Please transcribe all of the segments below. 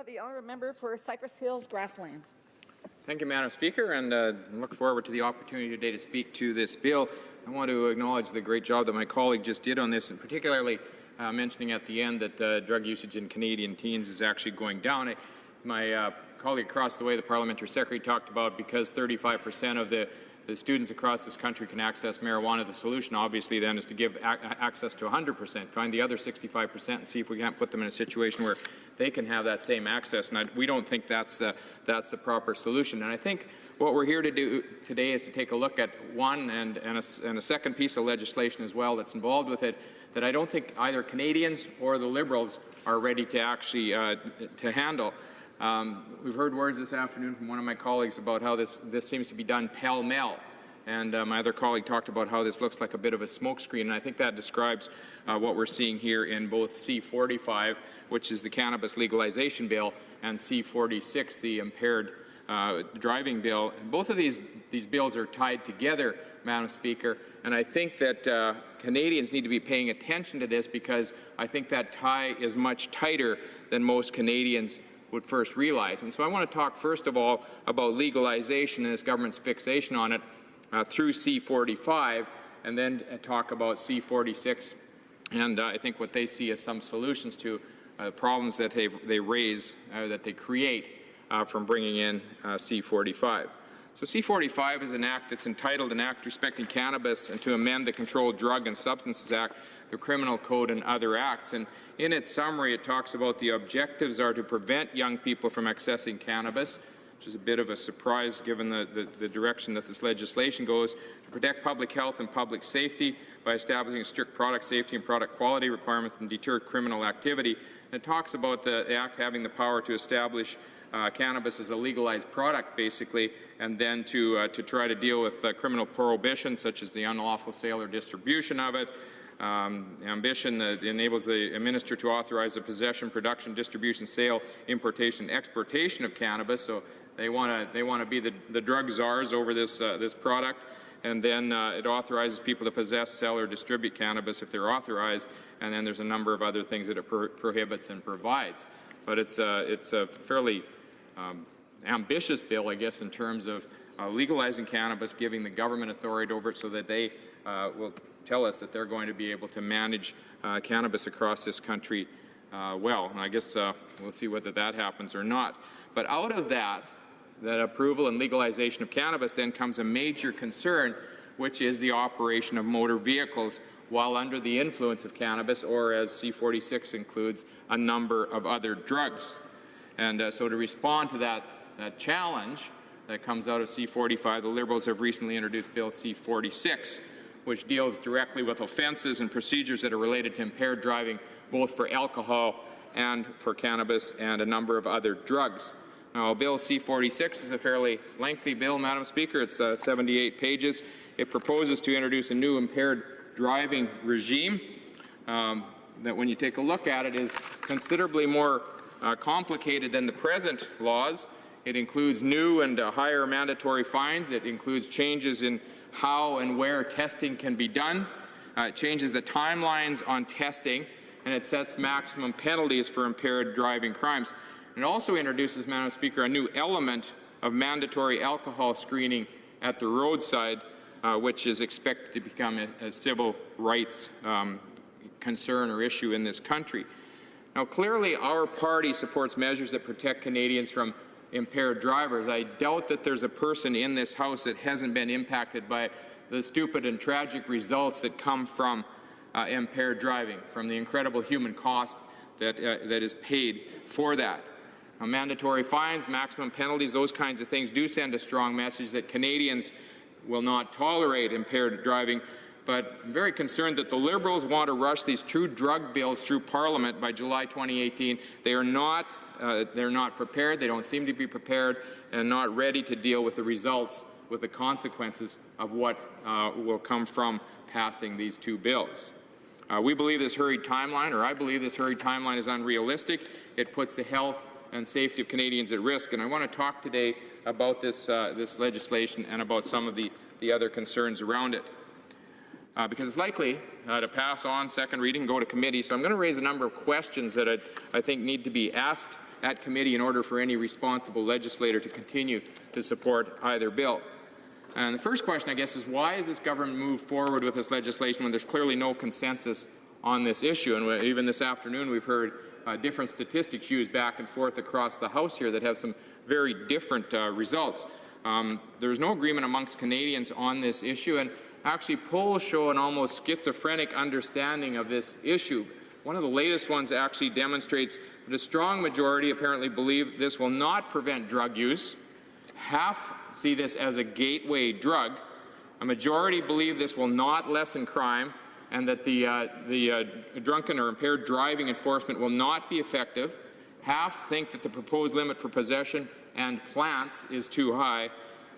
The honourable member for Cypress Hills Grasslands. Thank you, Madam Speaker, and look forward to the opportunity today to speak to this bill. I want to acknowledge the great job that my colleague just did on this, and particularly mentioning at the end that drug usage in Canadian teens is actually going down. My colleague across the way, the Parliamentary Secretary, talked about because 35% of the students across this country can access marijuana, the solution obviously then is to give access to 100%, find the other 65% and see if we can't put them in a situation where they can have that same access. And we don't think that's the proper solution. And I think what we're here to do today is to take a look at one and a second piece of legislation as well that's involved with it that I don't think either Canadians or the Liberals are ready to actually to handle. We've heard words this afternoon from one of my colleagues about how this seems to be done pell-mell, and my other colleague talked about how this looks like a bit of a smokescreen, and I think that describes what we're seeing here in both C-45, which is the cannabis legalization bill, and C-46, the impaired driving bill. And both of these bills are tied together, Madam Speaker, and I think that Canadians need to be paying attention to this because I think that tie is much tighter than most Canadians would first realize. And so I want to talk first of all about legalization and this government's fixation on it through C-45, and then talk about C-46 and I think what they see as some solutions to problems that they raise, that they create from bringing in C-45. So C-45 is an act that's entitled An Act Respecting Cannabis and to amend the Controlled Drug and Substances Act, the Criminal Code and other acts. And in its summary, it talks about the objectives are to prevent young people from accessing cannabis, which is a bit of a surprise given the direction that this legislation goes, to protect public health and public safety by establishing strict product safety and product quality requirements and deter criminal activity. And it talks about the Act having the power to establish cannabis as a legalized product, basically, and then to try to deal with criminal prohibitions such as the unlawful sale or distribution of it. Ambition that enables the minister to authorize the possession, production, distribution, sale, importation, exportation of cannabis. So they want to be the drug czars over this product. And then it authorizes people to possess, sell, or distribute cannabis if they're authorized. And then there's a number of other things that it prohibits and provides. But it's a fairly ambitious bill, I guess, in terms of legalizing cannabis, giving the government authority over it so that they will tell us that they're going to be able to manage cannabis across this country well. And I guess we'll see whether that happens or not. But out of that approval and legalization of cannabis then comes a major concern, which is the operation of motor vehicles while under the influence of cannabis, or as C-46 includes, a number of other drugs. And so to respond to that challenge that comes out of C-45, the Liberals have recently introduced Bill C-46, which deals directly with offences and procedures that are related to impaired driving, both for alcohol and for cannabis and a number of other drugs. Now, Bill C-46 is a fairly lengthy bill, Madam Speaker. It's 78 pages. It proposes to introduce a new impaired driving regime that, when you take a look at it, is considerably more complicated than the present laws. It includes new and higher mandatory fines. It includes changes in how and where testing can be done. It changes the timelines on testing, and it sets maximum penalties for impaired driving crimes. It also introduces, Madam Speaker, a new element of mandatory alcohol screening at the roadside, which is expected to become a civil rights concern or issue in this country. Now, clearly, our party supports measures that protect Canadians from impaired drivers. I doubt that there's a person in this House that hasn't been impacted by the stupid and tragic results that come from impaired driving, from the incredible human cost that is paid for that. Mandatory fines, maximum penalties, those kinds of things do send a strong message that Canadians will not tolerate impaired driving. But I'm very concerned that the Liberals want to rush these true drug bills through Parliament by July 2018. They're not prepared. They don't seem to be prepared and not ready to deal with the results, with the consequences of what will come from passing these two bills. We believe this hurried timeline, or I believe this hurried timeline, is unrealistic. It puts the health and safety of Canadians at risk. And I want to talk today about this legislation and about some of the other concerns around it. because it's likely to pass on second reading and go to committee. So I'm going to raise a number of questions that I think need to be asked at committee in order for any responsible legislator to continue to support either bill. And the first question, I guess, is why has this government moved forward with this legislation when there's clearly no consensus on this issue? And even this afternoon we've heard different statistics used back and forth across the House here that have some very different results. There's no agreement amongst Canadians on this issue, and actually polls show an almost schizophrenic understanding of this issue. One of the latest ones actually demonstrates that a strong majority apparently believe this will not prevent drug use. Half see this as a gateway drug. A majority believe this will not lessen crime, and that the drunken or impaired driving enforcement will not be effective. Half think that the proposed limit for possession and plants is too high.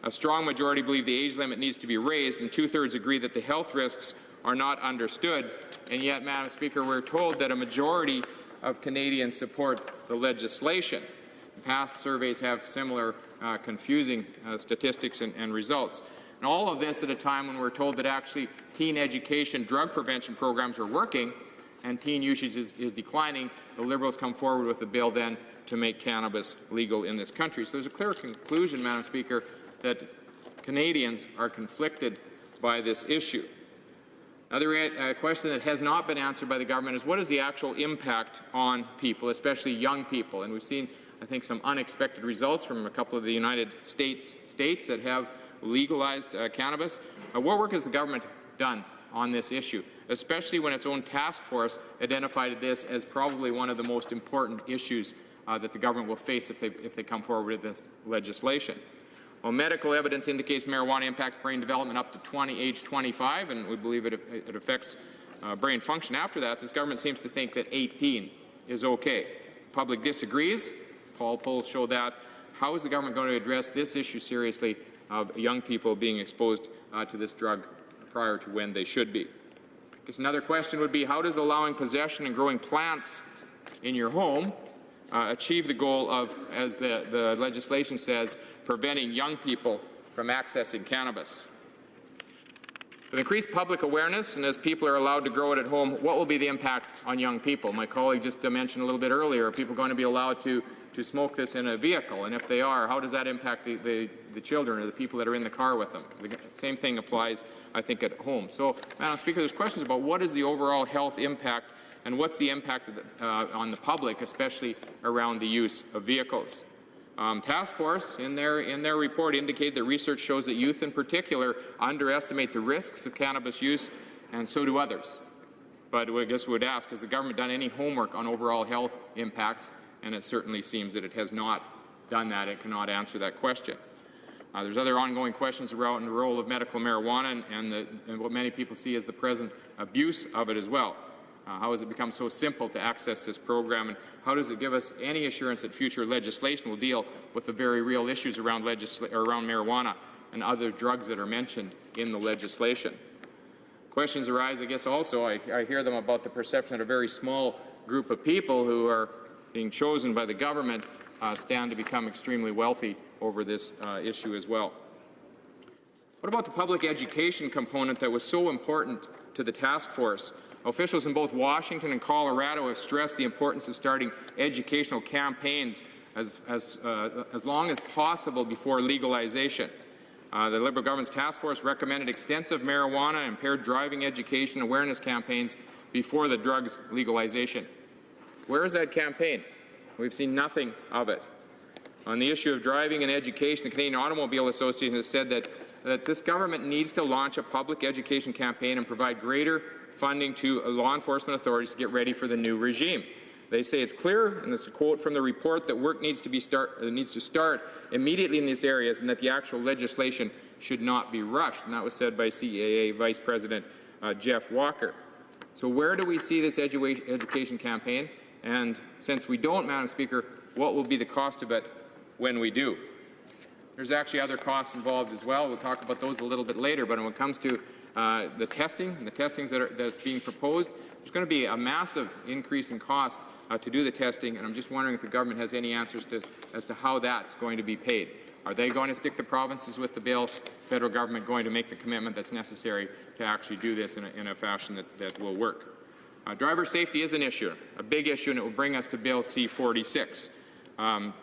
A strong majority believe the age limit needs to be raised, and 2/3 agree that the health risks are not understood. And yet, Madam Speaker, we're told that a majority of Canadians support the legislation. Past surveys have similar confusing statistics and results. And all of this at a time when we're told that actually teen education drug prevention programs are working and teen usage is declining. The Liberals come forward with a bill then to make cannabis legal in this country. So there's a clear conclusion, Madam Speaker, that Canadians are conflicted by this issue. Another question that has not been answered by the government is what is the actual impact on people, especially young people? And we've seen, I think, some unexpected results from a couple of the United States that have legalized cannabis. What work has the government done on this issue, especially when its own task force identified this as probably one of the most important issues that the government will face if they come forward with this legislation? Well, medical evidence indicates marijuana impacts brain development up to age 25, and we believe it affects brain function after that. This government seems to think that 18 is okay. The public disagrees. Polls show that. How is the government going to address this issue seriously of young people being exposed to this drug prior to when they should be? I guess another question would be, how does allowing possession and growing plants in your home achieve the goal of, as the legislation says, preventing young people from accessing cannabis? With increased public awareness and as people are allowed to grow it at home, what will be the impact on young people? My colleague just mentioned a little bit earlier, are people going to be allowed to smoke this in a vehicle? And if they are, how does that impact the children or the people that are in the car with them? The same thing applies, I think, at home. So, Madam Speaker, there's questions about what is the overall health impact and what's the impact on the public, especially around the use of vehicles. Task Force, in their report, indicated that research shows that youth in particular underestimate the risks of cannabis use, and so do others. But I guess we would ask, has the government done any homework on overall health impacts? And it certainly seems that it has not done that. It cannot answer that question. There's other ongoing questions around the role of medical marijuana and what many people see as the present abuse of it as well. How has it become so simple to access this program, and how does it give us any assurance that future legislation will deal with the very real issues around marijuana and other drugs that are mentioned in the legislation? Questions arise, I guess, also, I hear them about the perception that a very small group of people who are being chosen by the government stand to become extremely wealthy over this issue as well. What about the public education component that was so important to the task force? Officials in both Washington and Colorado have stressed the importance of starting educational campaigns as long as possible before legalization. The Liberal government's task force recommended extensive marijuana and impaired driving education awareness campaigns before the drug's legalization. Where is that campaign? We've seen nothing of it. On the issue of driving and education, the Canadian Automobile Association has said that this government needs to launch a public education campaign and provide greater funding to law enforcement authorities to get ready for the new regime. They say it's clear, and this is a quote from the report, that work needs to start immediately in these areas and that the actual legislation should not be rushed. And that was said by CAA Vice President Jeff Walker. So where do we see this education campaign? And since we don't, Madam Speaker, what will be the cost of it when we do? There's actually other costs involved as well. We'll talk about those a little bit later. But when it comes to the testing and the testings that's being proposed, there's going to be a massive increase in cost to do the testing. And I'm just wondering if the government has any answers as to how that's going to be paid. Are they going to stick the provinces with the bill? The federal government going to make the commitment that's necessary to actually do this in a fashion that will work? Driver safety is an issue, a big issue, and it will bring us to Bill C-46.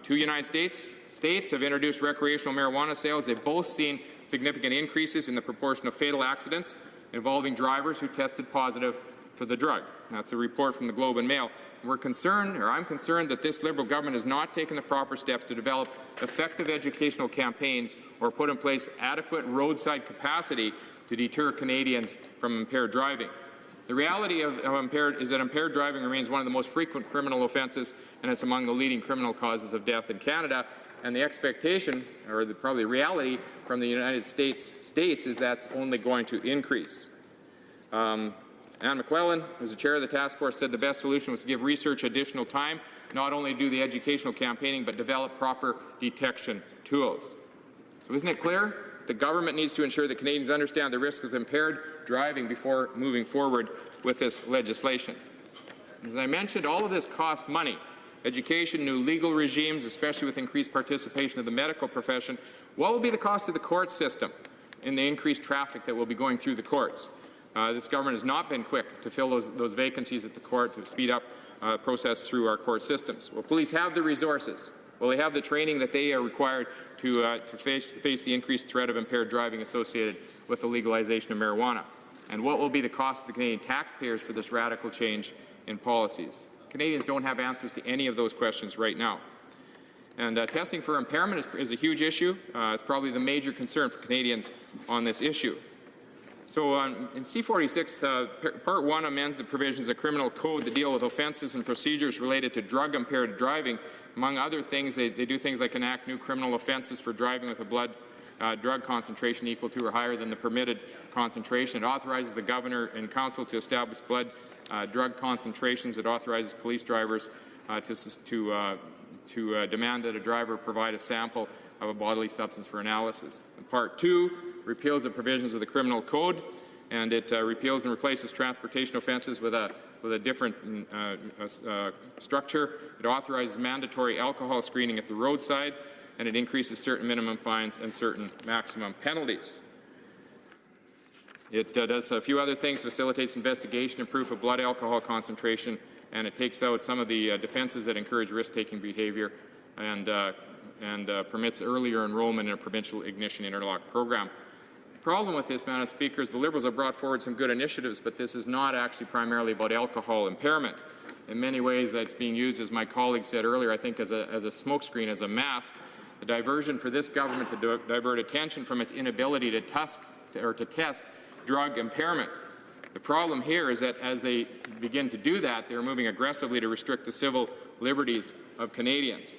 Two United States have introduced recreational marijuana sales. They've both seen significant increases in the proportion of fatal accidents involving drivers who tested positive for the drug. That's a report from the Globe and Mail. We're concerned, or I'm concerned, that this Liberal government has not taken the proper steps to develop effective educational campaigns or put in place adequate roadside capacity to deter Canadians from impaired driving. The reality of impaired is that impaired driving remains one of the most frequent criminal offences, and it's among the leading criminal causes of death in Canada. And the expectation, or probably reality from the United States is that's only going to increase. Anne McClellan, who's the chair of the task force, said the best solution was to give research additional time, not only do the educational campaigning, but develop proper detection tools. So isn't it clear? The government needs to ensure that Canadians understand the risks of impaired driving before moving forward with this legislation. As I mentioned, all of this costs money. Education, new legal regimes, especially with increased participation of the medical profession. What will be the cost of the court system in the increased traffic that will be going through the courts? This government has not been quick to fill those vacancies at the court to speed up process through our court systems. Will police have the resources? Will they have the training that they are required to face the increased threat of impaired driving associated with the legalization of marijuana? And what will be the cost of the Canadian taxpayers for this radical change in policies? Canadians don't have answers to any of those questions right now. And testing for impairment is a huge issue. It's probably the major concern for Canadians on this issue. So in C-46, Part 1 amends the provisions of criminal code that deal with offences and procedures related to drug-impaired driving. Among other things, they do things like enact new criminal offences for driving with a blood drug concentration equal to or higher than the permitted concentration. It authorizes the Governor and Council to establish blood drug concentrations. It authorizes police drivers to demand that a driver provide a sample of a bodily substance for analysis. And Part 2 repeals the provisions of the criminal code, and it repeals and replaces transportation offences with a different structure. It authorizes mandatory alcohol screening at the roadside, and it increases certain minimum fines and certain maximum penalties. It does a few other things, facilitates investigation and proof of blood alcohol concentration, and it takes out some of the defences that encourage risk-taking behaviour, and permits earlier enrolment in a provincial ignition interlock program. The problem with this, Madam Speaker, is the Liberals have brought forward some good initiatives, but this is not actually primarily about alcohol impairment. In many ways, it's being used, as my colleague said earlier, I think as a smokescreen, as a mask. The diversion for this government to divert attention from its inability to test drug impairment. The problem here is that as they begin to do that, they're moving aggressively to restrict the civil liberties of Canadians.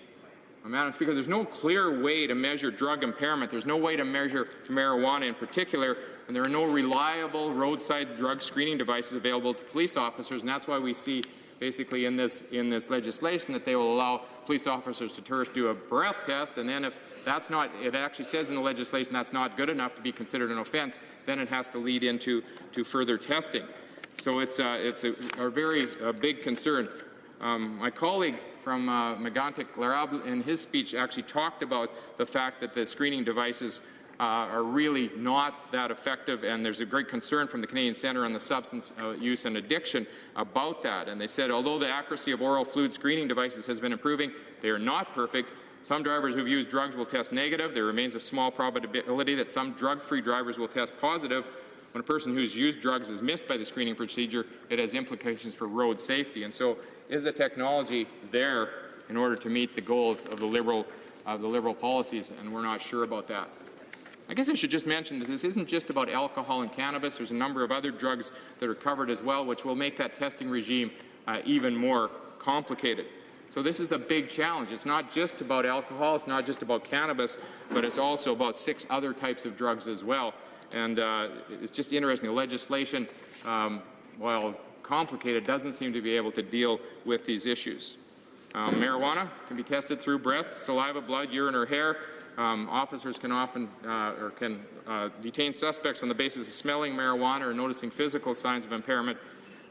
Madam Speaker, there's no clear way to measure drug impairment. There's no way to measure marijuana in particular, and there are no reliable roadside drug screening devices available to police officers, and that's why we see basically in this legislation that they will allow police officers to first do a breath test, and then if that's not, it actually says in the legislation that's not good enough to be considered an offence, then it has to lead into further testing. So it's a very big concern. My colleague from Mégantic-L'Érable in his speech actually talked about the fact that the screening devices are really not that effective, and there's a great concern from the Canadian Centre on the Substance Use and Addiction about that. And they said, although the accuracy of oral fluid screening devices has been improving, they are not perfect. Some drivers who've used drugs will test negative. There remains a small probability that some drug-free drivers will test positive. When a person who's used drugs is missed by the screening procedure, it has implications for road safety. And so, is the technology there in order to meet the goals of the Liberal policies? And we're not sure about that. I guess I should just mention that this isn't just about alcohol and cannabis. There's a number of other drugs that are covered as well, which will make that testing regime even more complicated. So this is a big challenge. It's not just about alcohol, it's not just about cannabis, but it's also about 6 other types of drugs as well. And it's just interesting. The legislation, while complicated, doesn't seem to be able to deal with these issues. Marijuana can be tested through breath, saliva, blood, urine, or hair. Officers can often detain suspects on the basis of smelling marijuana or noticing physical signs of impairment,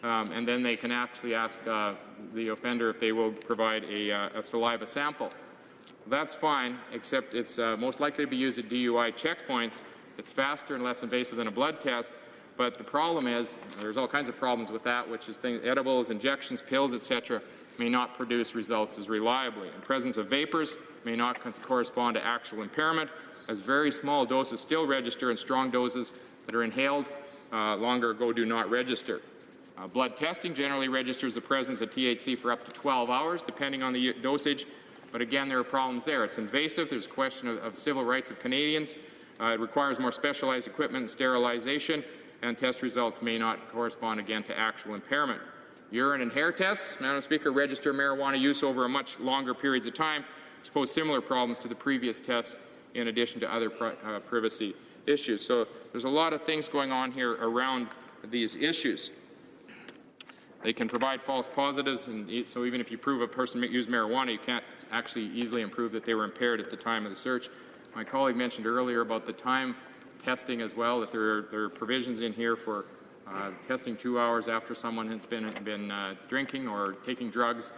and then they can actually ask the offender if they will provide a saliva sample. That's fine, except it's most likely to be used at DUI checkpoints. It's faster and less invasive than a blood test, but the problem is, there's all kinds of problems with that, which is things, edibles, injections, pills, etc., may not produce results as reliably. And presence of vapors may not correspond to actual impairment, as very small doses still register, and strong doses that are inhaled longer ago do not register. Blood testing generally registers the presence of THC for up to 12 hours, depending on the dosage. But again, there are problems there. It's invasive. There's a question of civil rights of Canadians. It requires more specialized equipment and sterilization, and test results may not correspond again to actual impairment. Urine and hair tests, Madam Speaker, register marijuana use over a much longer periods of time, which pose similar problems to the previous tests, in addition to other privacy issues. So there's a lot of things going on here around these issues. They can provide false positives, and so even if you prove a person used marijuana, you can't actually easily prove that they were impaired at the time of the search. My colleague mentioned earlier about the time testing as well, that there are provisions in here for testing 2 hours after someone has been drinking or taking drugs.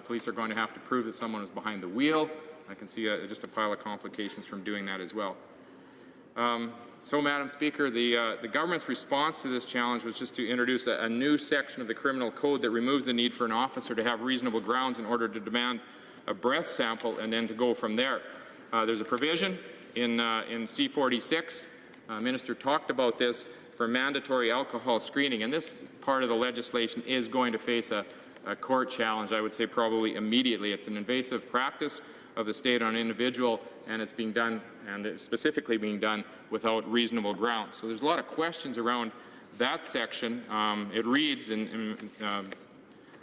Police are going to have to prove that someone was behind the wheel. I can see just a pile of complications from doing that as well. So, Madam Speaker, the government's response to this challenge was just to introduce a new section of the criminal code that removes the need for an officer to have reasonable grounds in order to demand a breath sample and then to go from there. There's a provision in C-46. Minister talked about this for mandatory alcohol screening, and this part of the legislation is going to face a court challenge, I would say probably immediately. It's an invasive practice of the state on an individual, and it's being done, and it's specifically being done without reasonable grounds. So there's a lot of questions around that section. It reads in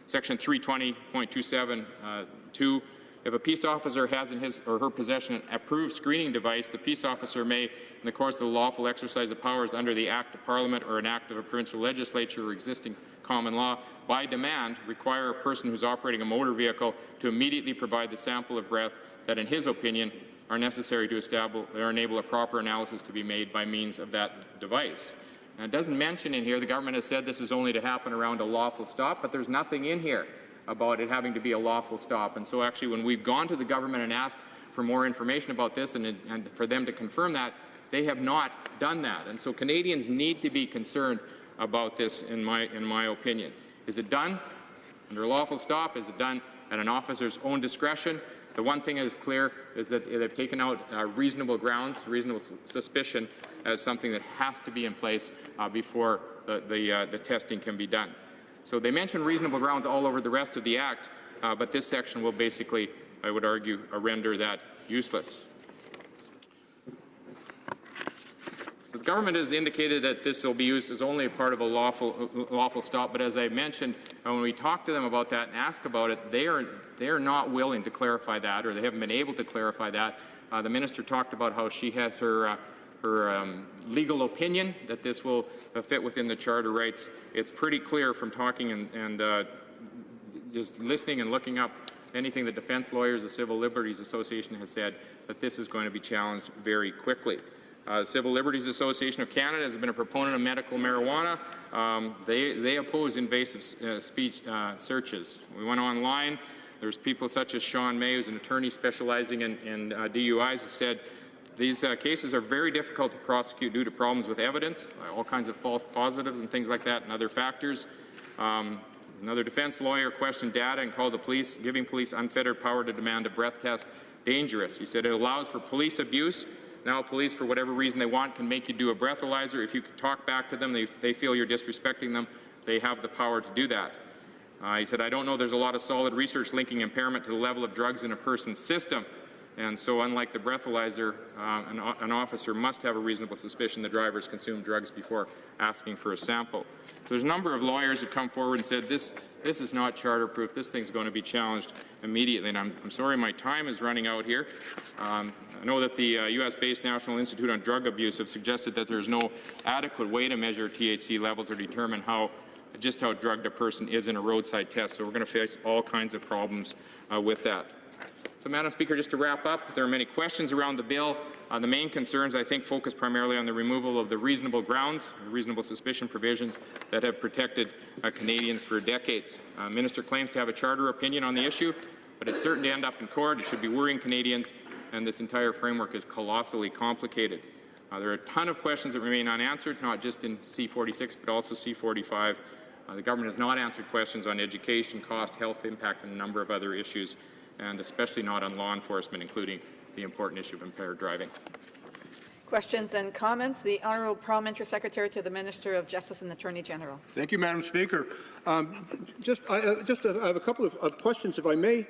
section 320.27(2), if a peace officer has in his or her possession an approved screening device, the peace officer may, in the course of the lawful exercise of powers under the Act of Parliament or an Act of a provincial legislature or existing common law, by demand, require a person who's operating a motor vehicle to immediately provide the sample of breath that, in his opinion, are necessary to establish or enable a proper analysis to be made by means of that device. Now, it doesn't mention in here, the government has said this is only to happen around a lawful stop, but there's nothing in here about it having to be a lawful stop. And so actually when we've gone to the government and asked for more information about this and for them to confirm that, they have not done that. And so Canadians need to be concerned about this, in my opinion. Is it done under a lawful stop? Is it done at an officer's own discretion? The one thing that is clear is that they've taken out reasonable grounds, reasonable suspicion, as something that has to be in place before the testing can be done. So they mention reasonable grounds all over the rest of the Act, but this section will basically, I would argue, render that useless. So the government has indicated that this will be used as only a part of a lawful stop, but as I mentioned, when we talk to them about that and ask about it, they are not willing to clarify that, or they haven't been able to clarify that. The minister talked about how she has her legal opinion that this will fit within the Charter rights. It's pretty clear from talking and just listening and looking up anything the Defence Lawyers, the Civil Liberties Association has said, that this is going to be challenged very quickly. The Civil Liberties Association of Canada has been a proponent of medical marijuana. They oppose invasive speech searches. We went online. There's people such as Sean May, who's an attorney specializing in DUIs, who said these cases are very difficult to prosecute due to problems with evidence, all kinds of false positives and things like that, and other factors. Another defense lawyer questioned data and called the police, giving police unfettered power to demand a breath test, dangerous. He said it allows for police abuse. Now police, for whatever reason they want, can make you do a breathalyzer. If you talk back to them, they feel you're disrespecting them, they have the power to do that. He said, I don't know there's a lot of solid research linking impairment to the level of drugs in a person's system. And so unlike the breathalyzer, an officer must have a reasonable suspicion the drivers consumed drugs before asking for a sample. So there's a number of lawyers who come forward and said this is not charter-proof. This thing's going to be challenged immediately. And I'm sorry my time is running out here. I know that the U.S.-based National Institute on Drug Abuse have suggested that there's no adequate way to measure THC levels or determine just how drugged a person is in a roadside test. So we're going to face all kinds of problems with that. So, Madam Speaker, just to wrap up, there are many questions around the bill. The main concerns, I think, focus primarily on the removal of the reasonable grounds, reasonable suspicion provisions that have protected Canadians for decades. Minister claims to have a charter opinion on the issue, but but it's certain to end up in court. It should be worrying Canadians, and this entire framework is colossally complicated. There are a ton of questions that remain unanswered, not just in C-46, but also C-45. The government has not answered questions on education, cost, health impact, and a number of other issues, and especially not on law enforcement, including the important issue of impaired driving. Questions and comments. The Honourable Parliamentary Secretary to the Minister of Justice and Attorney General. Thank you, Madam Speaker. I have a couple of questions, if I may.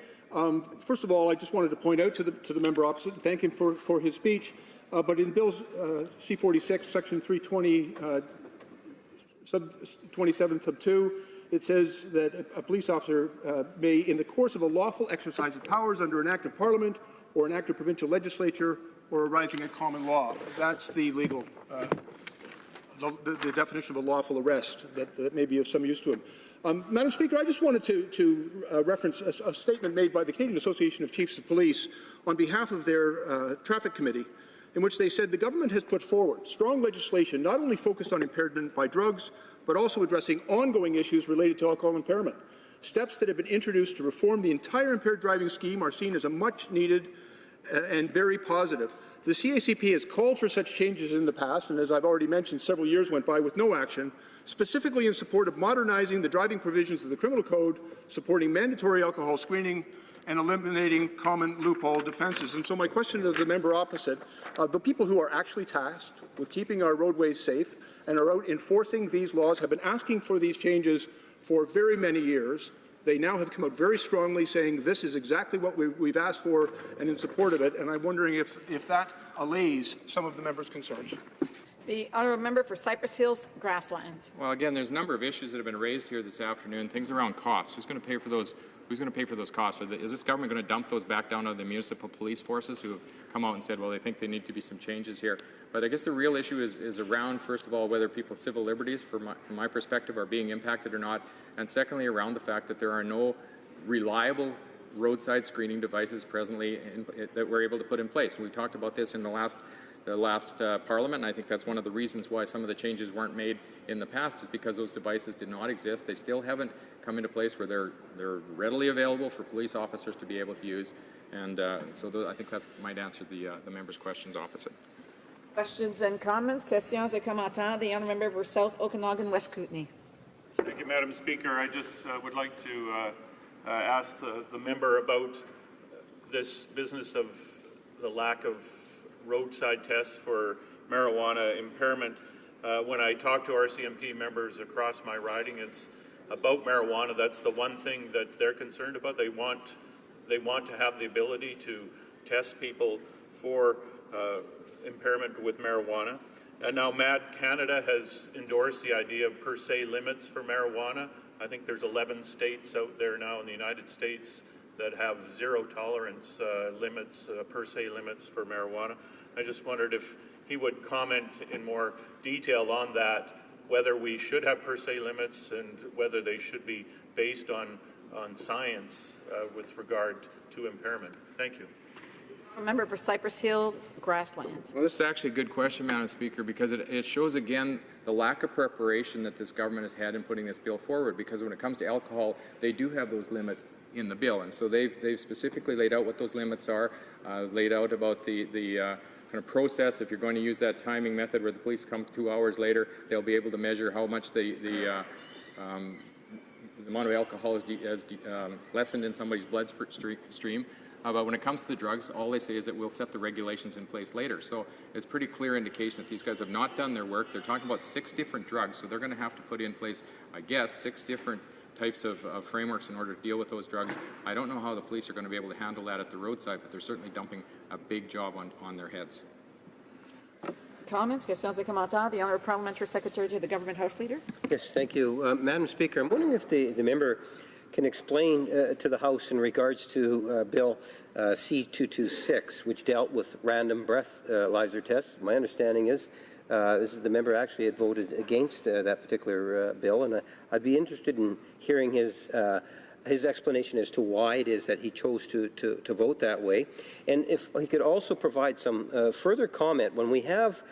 First of all, I just wanted to point out to the member opposite and thank him for his speech. But in Bill's C-46, Section 320, sub 27, sub 2, it says that a police officer may, in the course of a lawful exercise of powers under an act of Parliament or an act of provincial legislature or arising in common law. That's the legal, the definition of a lawful arrest that may be of some use to him. Madam Speaker, I just wanted to reference a statement made by the Canadian Association of Chiefs of Police on behalf of their traffic committee, in which they said the government has put forward strong legislation not only focused on impairment by drugs, but also addressing ongoing issues related to alcohol impairment. Steps that have been introduced to reform the entire impaired driving scheme are seen as a much-needed and very positive. The CACP has called for such changes in the past, and as I've already mentioned, several years went by with no action, specifically in support of modernizing the driving provisions of the Criminal Code, supporting mandatory alcohol screening, and eliminating common loophole defences. And so my question to the member opposite, the people who are actually tasked with keeping our roadways safe and are out enforcing these laws have been asking for these changes for very many years. They now have come out very strongly saying this is exactly what we've asked for and in support of it, and I'm wondering if that allays some of the members' concerns. The Honourable Member for Cypress Hills Grasslands. Well, again, there's a number of issues that have been raised here this afternoon. Things around costs. Who's going to pay for those? Who's going to pay for those costs? Is this government going to dump those back down on the municipal police forces who have come out and said, well, they think there need to be some changes here? But I guess the real issue is around, first of all, whether people's civil liberties, from my perspective, are being impacted or not, and secondly, around the fact that there are no reliable roadside screening devices presently that we're able to put in place. And we talked about this in the last Parliament, and I think that's one of the reasons why some of the changes weren't made in the past, is because those devices did not exist. They still haven't come into place where they're readily available for police officers to be able to use, and so I think that might answer the member's questions opposite. Questions and comments. Questions et commentaires. The Honourable Member for South Okanagan West Kootenay. Thank you, Madam Speaker. I just would like to ask the member about this business of the lack of roadside tests for marijuana impairment. When I talk to RCMP members across my riding, it's about marijuana. That's the one thing that they're concerned about. They want to have the ability to test people for impairment with marijuana. And now MAD Canada has endorsed the idea of per se limits for marijuana. I think there's 11 states out there now in the United States that have zero tolerance limits, per se limits for marijuana. I just wondered if he would comment in more detail on that, whether we should have per se limits and whether they should be based on science with regard to impairment. Thank you. Member for Cypress Hills Grasslands. Well, this is actually a good question, Madam Speaker, because it shows again the lack of preparation that this government has had in putting this bill forward, because when it comes to alcohol, they do have those limits in the bill, and so they've specifically laid out what those limits are, laid out about the kind of process. If you're going to use that timing method where the police come 2 hours later, they'll be able to measure how much the amount of alcohol is lessened in somebody's blood stream. But when it comes to the drugs, all they say is that we'll set the regulations in place later. So it's pretty clear indication that these guys have not done their work. They're talking about 6 different drugs, so they're going to have to put in place, I guess, 6 different types of frameworks in order to deal with those drugs. I don't know how the police are going to be able to handle that at the roadside, but they're certainly dumping a big job on their heads. Comments, questions et commentaires. The Honourable Parliamentary Secretary to the Government House Leader. Yes, thank you. Madam Speaker, I'm wondering if the member can explain to the House in regards to Bill C-226, which dealt with random breathalyzer tests. My understanding is the member actually had voted against that particular bill, and I'd be interested in hearing his explanation as to why it is that he chose to vote that way. And if he could also provide some further comment, when we have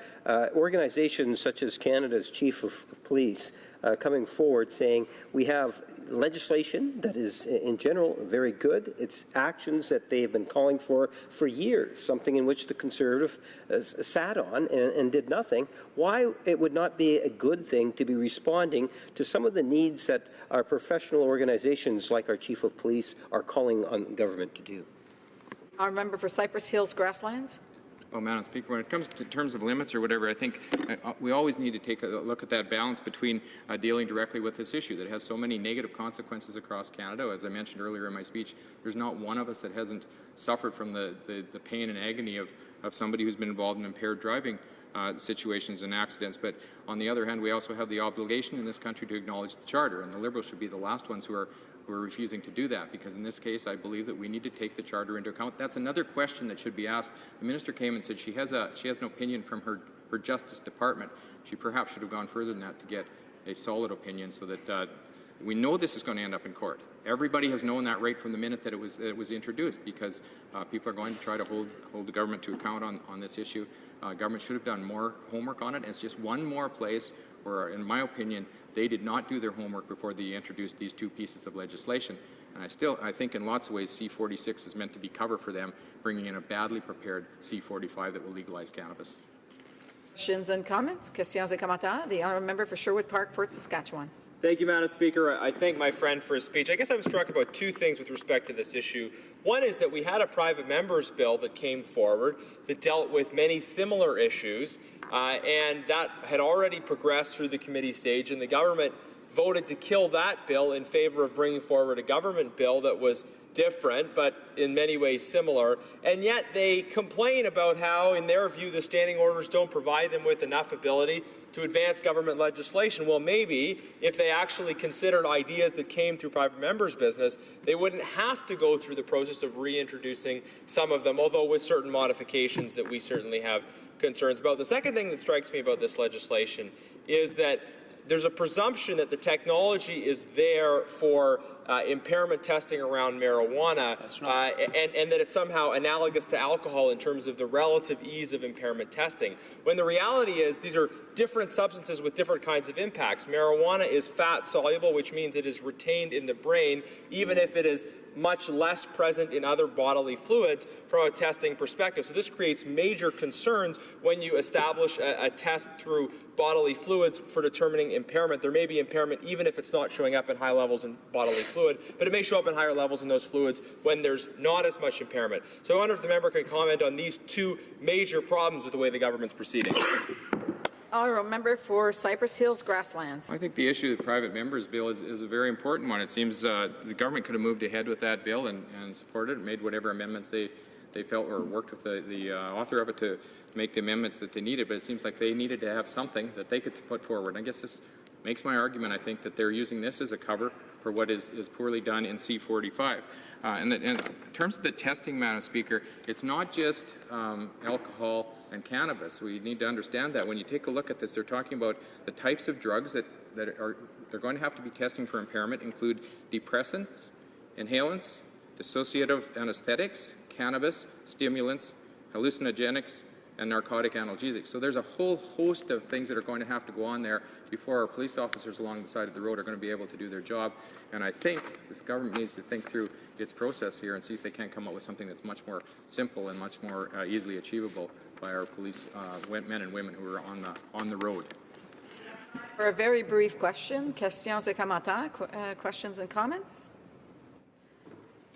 organizations such as Canada's Chief of Police coming forward saying we have legislation that is, in general, very good. It's actions that they have been calling for years, something in which the Conservative sat on and did nothing. Why it would not be a good thing to be responding to some of the needs that our professional organizations like our Chief of Police are calling on government to do. Our member for Cypress Hills Grasslands. Well, Madam Speaker, when it comes to terms of limits or whatever, I think we always need to take a look at that balance between dealing directly with this issue that has so many negative consequences across Canada. As I mentioned earlier in my speech, there's not one of us that hasn't suffered from the pain and agony of somebody who's been involved in impaired driving situations and accidents. But on the other hand, we also have the obligation in this country to acknowledge the Charter, and the Liberals should be the last ones who are refusing to do that, because in this case I believe that we need to take the Charter into account. That's another question that should be asked. The Minister came and said she has an opinion from her Justice Department. She perhaps should have gone further than that to get a solid opinion, so that we know this is going to end up in court. Everybody has known that right from the minute that it was introduced, because people are going to try to hold the government to account on this issue. Government should have done more homework on it, and it's just one more place where, in my opinion, they did not do their homework before they introduced these two pieces of legislation. And I think in lots of ways C-46 is meant to be cover for them, bringing in a badly prepared C-45 that will legalize cannabis. Questions and comments? Questions et commentaires? The honourable member for Sherwood Park, Fort Saskatchewan. Thank you, Madam Speaker. I thank my friend for his speech. I guess I'm struck about two things with respect to this issue. One is that we had a private member's bill that came forward that dealt with many similar issues, and that had already progressed through the committee stage, and the government voted to kill that bill in favor of bringing forward a government bill that was different, but in many ways similar. And yet they complain about how, in their view, the standing orders don't provide them with enough ability to advance government legislation. Well, maybe if they actually considered ideas that came through private members' business, they wouldn't have to go through the process of reintroducing some of them, although with certain modifications that we certainly have concerns about. The second thing that strikes me about this legislation is that there's a presumption that the technology is there for impairment testing around marijuana, and that it's somehow analogous to alcohol in terms of the relative ease of impairment testing, when the reality is these are different substances with different kinds of impacts. Marijuana is fat soluble, which means it is retained in the brain, even if it is much less present in other bodily fluids from a testing perspective. So this creates major concerns when you establish a test through bodily fluids for determining impairment. There may be impairment even if it's not showing up in high levels in bodily fluid, but it may show up in higher levels in those fluids when there's not as much impairment. So I wonder if the member can comment on these two major problems with the way the government's proceeding. Honourable member for Cypress Hills Grasslands. I think the issue of the private members bill is a very important one. It seems the government could have moved ahead with that bill and supported it, made whatever amendments they felt, or worked with the author of it to make the amendments that they needed, but it seems like they needed to have something that they could put forward. And I guess this makes my argument. I think that they're using this as a cover for what is poorly done in C-45. And in terms of the testing, Madam Speaker, it's not just alcohol and cannabis. We need to understand that when you take a look at this, they're talking about the types of drugs that they're going to have to be testing for impairment include depressants, inhalants, dissociative anesthetics, cannabis, stimulants, hallucinogenics, and narcotic analgesics. So there's a whole host of things that are going to have to go on there before our police officers along the side of the road are going to be able to do their job. And I think this government needs to think through its process here and see if they can't come up with something that's much more simple and much more easily achievable by our police men and women who are on the road. For a very brief question, questions et commentaires, questions and comments?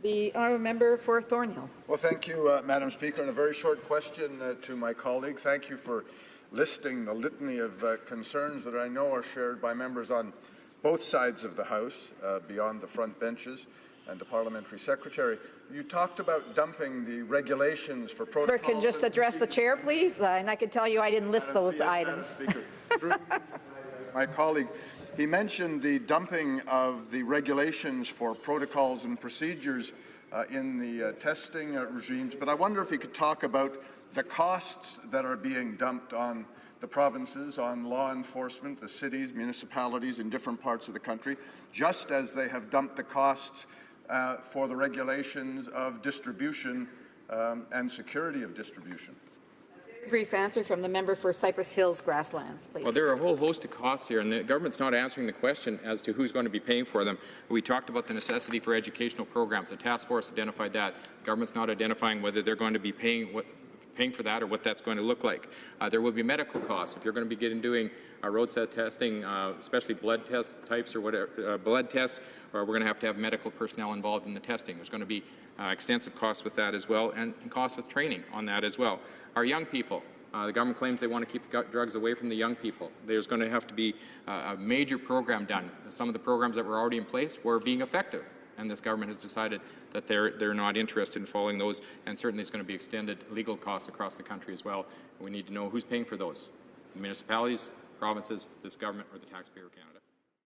The honourable member for Thornhill. Well, thank you, Madam Speaker. And a very short question to my colleague. Thank you for listing the litany of concerns that I know are shared by members on both sides of the House, beyond the front benches and the parliamentary secretary. You talked about dumping the regulations for protocols. Can just address the chair, please, and I can tell you I didn't list those items. My colleague, he mentioned the dumping of the regulations for protocols and procedures in the testing regimes, but I wonder if he could talk about the costs that are being dumped on the provinces, on law enforcement, the cities, municipalities in different parts of the country, just as they have dumped the costs for the regulations of distribution and security of distribution. Brief answer from the member for Cypress Hills Grasslands, please. Well, there are a whole host of costs here, and the government's not answering the question as to who's going to be paying for them. We talked about the necessity for educational programs. The task force identified that. The government's not identifying whether they're going to be paying for that or what that's going to look like. There will be medical costs. If you're going to be doing roadside testing, especially blood test types or whatever, blood tests, or we're going to have medical personnel involved in the testing. There's going to be extensive costs with that as well, and costs with training on that as well. Our young people, the government claims they want to keep drugs away from the young people. There's going to have to be a major program done. Some of the programs that were already in place were being effective, and this government has decided that they're not interested in following those, and certainly it's going to be extended legal costs across the country as well. We need to know who's paying for those: the municipalities, provinces, this government, or the taxpayer of Canada.